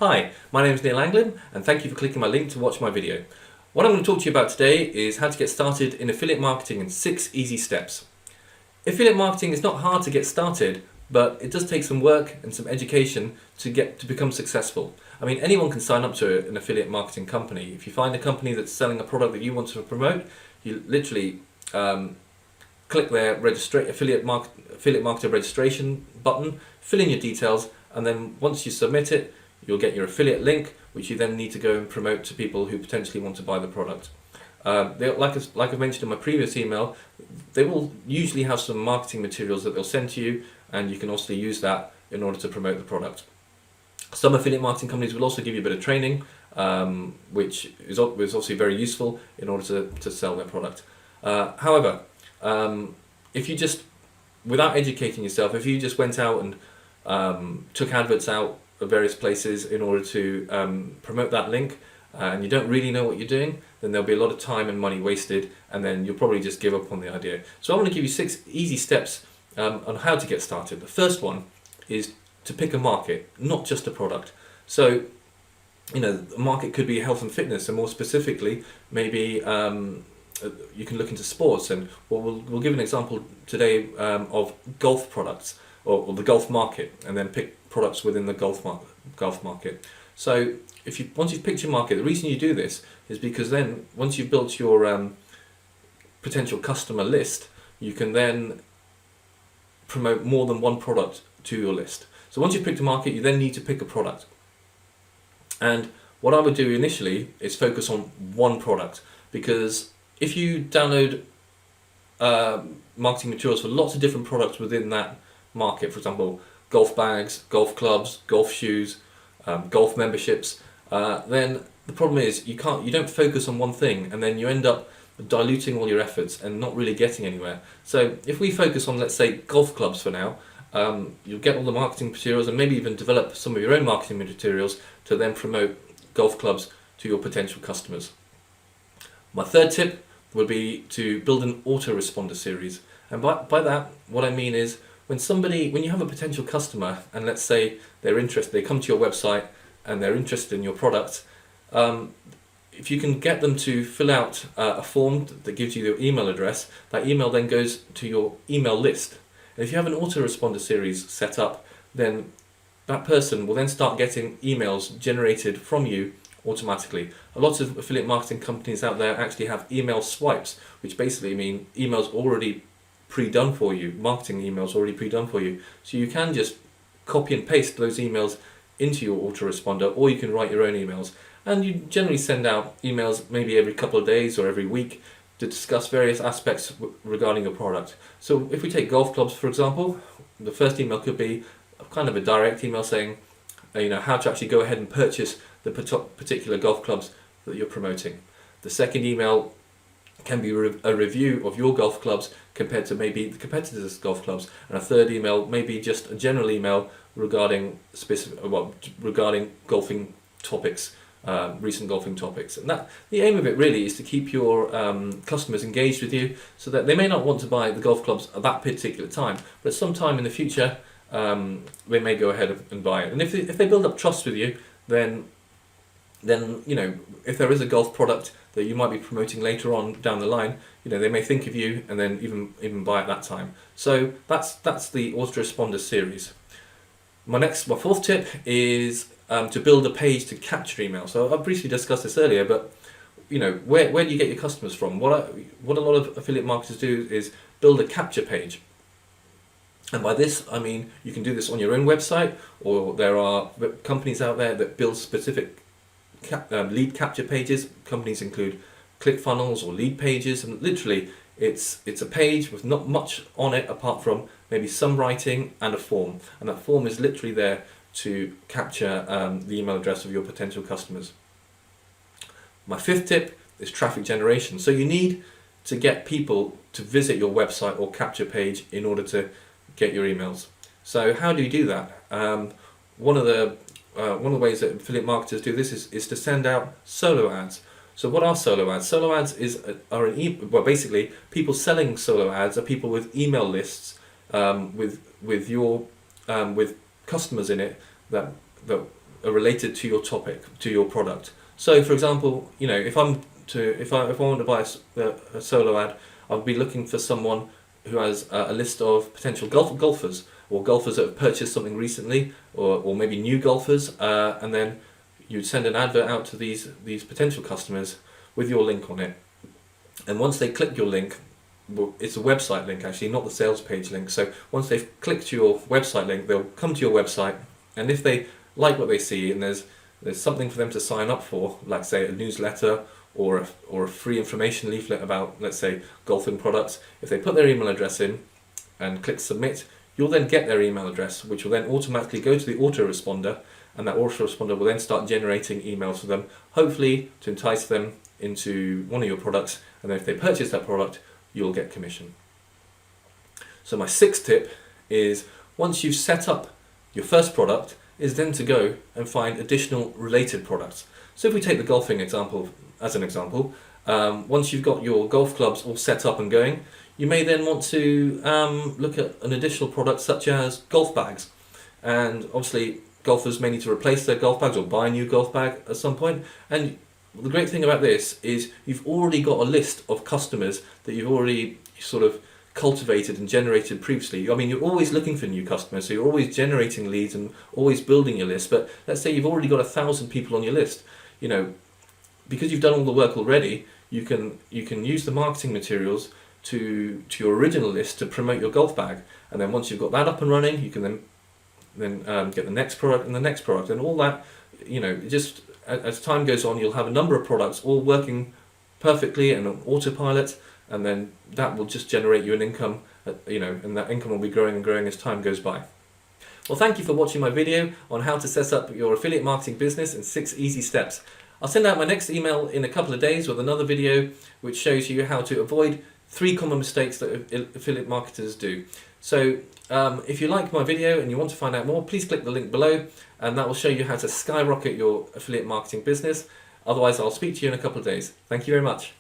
Hi, my name is Neil Anglin and thank you for clicking my link to watch my video. What I'm going to talk to you about today is how to get started in affiliate marketing in 6 easy steps. Affiliate marketing is not hard to get started, but it does take some work and some education to become successful. I mean, anyone can sign up to an affiliate marketing company. If you find a company that's selling a product that you want to promote, you literally click their affiliate marketer registration button, fill in your details, and then once you submit it, you'll get your affiliate link, which you then need to go and promote to people who potentially want to buy the product. Like I've mentioned in my previous email, they will usually have some marketing materials that they'll send to you, and you can also use that in order to promote the product. Some affiliate marketing companies will also give you a bit of training, which is obviously very useful in order to sell their product. However, if you just, without educating yourself, if you just went out and took adverts out of various places in order to promote that link, and you don't really know what you're doing, then there'll be a lot of time and money wasted, and then you'll probably just give up on the idea. So I want to give you 6 easy steps on how to get started. The first one is to pick a market, not just a product. So, you know, a market could be health and fitness, and more specifically, maybe you can look into sports, and we'll give an example today of golf products, or the golf market, and then pick products within the golf market. So once you've picked your market, the reason you do this is because then once you've built your potential customer list, you can then promote more than one product to your list. So once you've picked a market, you then need to pick a product. And what I would do initially is focus on one product, because if you download marketing materials for lots of different products within that market, for example, golf bags, golf clubs, golf shoes, golf memberships, then the problem is you don't focus on one thing, and then you end up diluting all your efforts and not really getting anywhere. So if we focus on, let's say, golf clubs for now, you'll get all the marketing materials and maybe even develop some of your own marketing materials to then promote golf clubs to your potential customers. My third tip would be to build an autoresponder series. And by that, what I mean is when you have a potential customer, and let's say they come to your website and they're interested in your product, if you can get them to fill out a form that gives you their email address, that email then goes to your email list. And if you have an autoresponder series set up, then that person will then start getting emails generated from you automatically. A lot of affiliate marketing companies out there actually have email swipes, which basically mean emails already pre-done for you, marketing emails already pre-done for you. So you can just copy and paste those emails into your autoresponder, or you can write your own emails. And you generally send out emails maybe every couple of days or every week to discuss various aspects regarding your product. So if we take golf clubs, for example, the first email could be kind of a direct email saying, how to actually go ahead and purchase the particular golf clubs that you're promoting. The second email can be a review of your golf clubs compared to maybe the competitors' golf clubs, and a third email may be just a general email regarding golfing topics, recent golfing topics. And the aim of it really is to keep your customers engaged with you, so that they may not want to buy the golf clubs at that particular time, but sometime in the future they may go ahead and buy it. And if they build up trust with you, then if there is a golf product that you might be promoting later on down the line, they may think of you and then even buy at that time. So that's the autoresponder series. My fourth tip is to build a page to capture email. So I briefly discussed this earlier, but where do you get your customers from? What a lot of affiliate marketers do is build a capture page. And by this, I mean you can do this on your own website, or there are companies out there that build specific lead capture pages. Companies include ClickFunnels or Lead Pages, and literally it's a page with not much on it apart from maybe some writing and a form, and that form is literally there to capture the email address of your potential customers. My fifth tip is traffic generation. So you need to get people to visit your website or capture page in order to get your emails. So how do you do that? One of the ways that affiliate marketers do this is to send out solo ads. So what are solo ads? Solo ads basically people selling solo ads are people with email lists with customers in it that are related to your topic, to your product. So, for example, if I want to buy a solo ad, I'll be looking for someone who has a list of potential golfers, or golfers that have purchased something recently, or maybe new golfers, and then you'd send an advert out to these potential customers with your link on it. And once they click your link, well, it's a website link actually, not the sales page link. So once they've clicked your website link, they'll come to your website, and if they like what they see and there's something for them to sign up for, like say a newsletter or a free information leaflet about, let's say, golfing products, if they put their email address in and click submit, you'll then get their email address, which will then automatically go to the autoresponder, and that autoresponder will then start generating emails for them, hopefully to entice them into one of your products, and then if they purchase that product, you'll get commission. So my sixth tip is, once you've set up your first product, is then to go and find additional related products. So if we take the golfing example as an example, once you've got your golf clubs all set up and going, you may then want to look at an additional product such as golf bags. And obviously golfers may need to replace their golf bags or buy a new golf bag at some point. And the great thing about this is you've already got a list of customers that you've already sort of cultivated and generated previously. I mean, you're always looking for new customers, so you're always generating leads and always building your list. But let's say you've already got 1,000 people on your list. Because you've done all the work already, you can use the marketing materials to your original list to promote your golf bag. And then once you've got that up and running, you can then get the next product and the next product, and all that. Just as time goes on, you'll have a number of products all working perfectly and on autopilot, and then that will just generate you an income, and that income will be growing and growing as time goes by. Well, thank you for watching my video on how to set up your affiliate marketing business in 6 easy steps. I'll send out my next email in a couple of days with another video which shows you how to avoid 3 common mistakes that affiliate marketers do. So if you like my video and you want to find out more, please click the link below, and that will show you how to skyrocket your affiliate marketing business. Otherwise, I'll speak to you in a couple of days. Thank you very much.